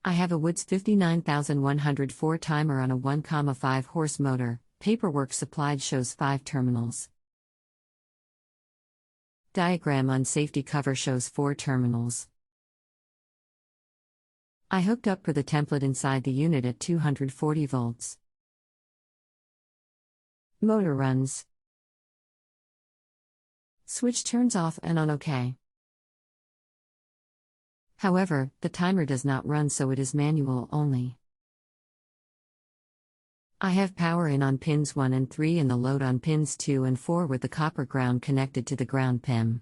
I have a Woods 59104 timer on a 1,5 horse motor. Paperwork supplied shows 5 terminals. Diagram on safety cover shows 4 terminals. I hooked up for the template inside the unit at 240 volts. Motor runs. Switch turns off and on OK. However, the timer does not run, so it is manual only. I have power in on pins 1 and 3 and the load on pins 2 and 4 with the copper ground connected to the ground pin.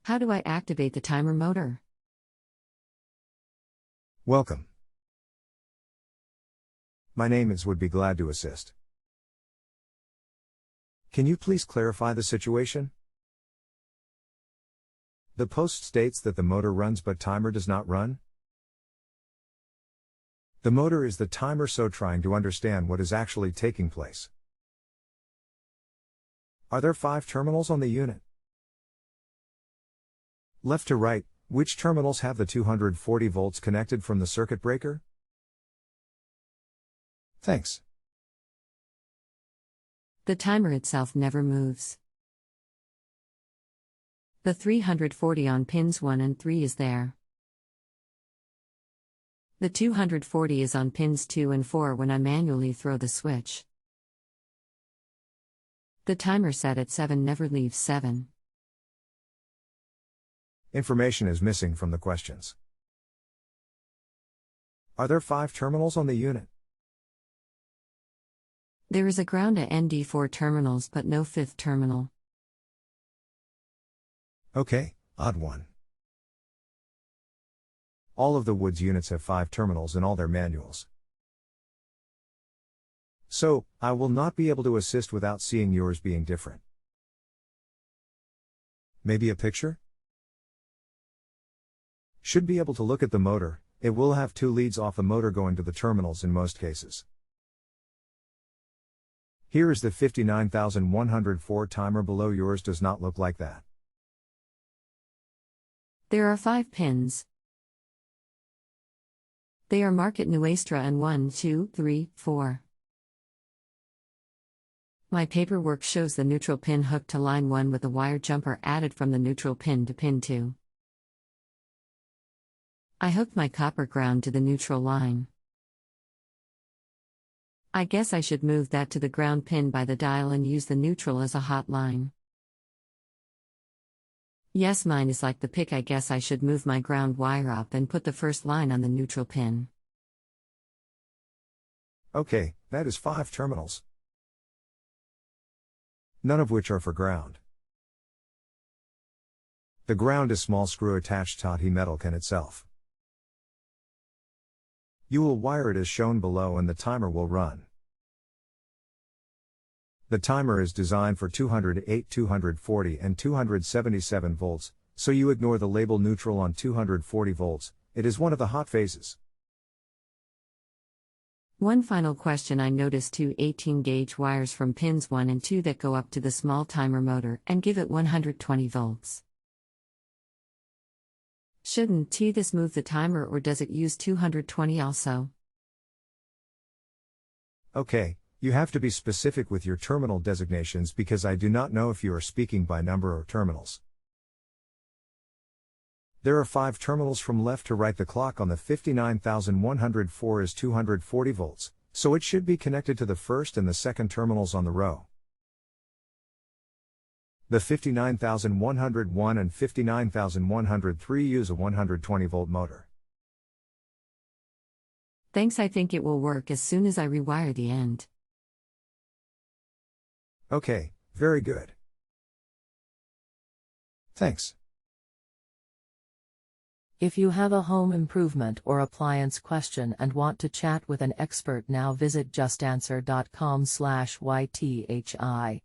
How do I activate the timer motor? Welcome. My name is would be glad to assist. Can you please clarify the situation? The post states that the motor runs but timer does not run. The motor is the timer, so trying to understand what is actually taking place. Are there 5 terminals on the unit? Left to right, which terminals have the 240 volts connected from the circuit breaker? Thanks. The timer itself never moves. The 340 on pins 1 and 3 is there. The 240 is on pins 2 and 4 when I manually throw the switch. The timer set at 7 never leaves 7. Information is missing from the questions. Are there 5 terminals on the unit? There is a ground to ND4 terminals but no 5th terminal. Okay, odd one. All of the Woods units have 5 terminals in all their manuals. So, I will not be able to assist without seeing yours being different. Maybe a picture? Should be able to look at the motor. It will have 2 leads off the motor going to the terminals in most cases. Here is the 59104 timer below. Yours does not look like that. There are 5 pins. They are marked Nuestra and 1, 2, 3, 4. My paperwork shows the neutral pin hooked to line 1 with a wire jumper added from the neutral pin to pin 2. I hooked my copper ground to the neutral line. I guess I should move that to the ground pin by the dial and use the neutral as a hot line. Yes, mine is like the pick. I guess I should move my ground wire up and put the first line on the neutral pin. Okay, that is 5 terminals. None of which are for ground. The ground is small screw attached to metal can itself. You will wire it as shown below and the timer will run. The timer is designed for 208, 240 and 277 volts, so you ignore the label neutral on 240 volts, it is one of the hot phases. One final question. I noticed 2 18-gauge wires from pins 1 and 2 that go up to the small timer motor and give it 120 volts. Shouldn't this move the timer, or does it use 220 also? Okay, you have to be specific with your terminal designations because I do not know if you are speaking by number or terminals. There are 5 terminals from left to right. The clock on the 59104 is 240 volts, so it should be connected to the first and the second terminals on the row. The 59101 and 59103 use a 120 volt motor. Thanks, I think it will work as soon as I rewire the end. Okay, very good. Thanks. If you have a home improvement or appliance question and want to chat with an expert now, visit JustAnswer.com/YTHI.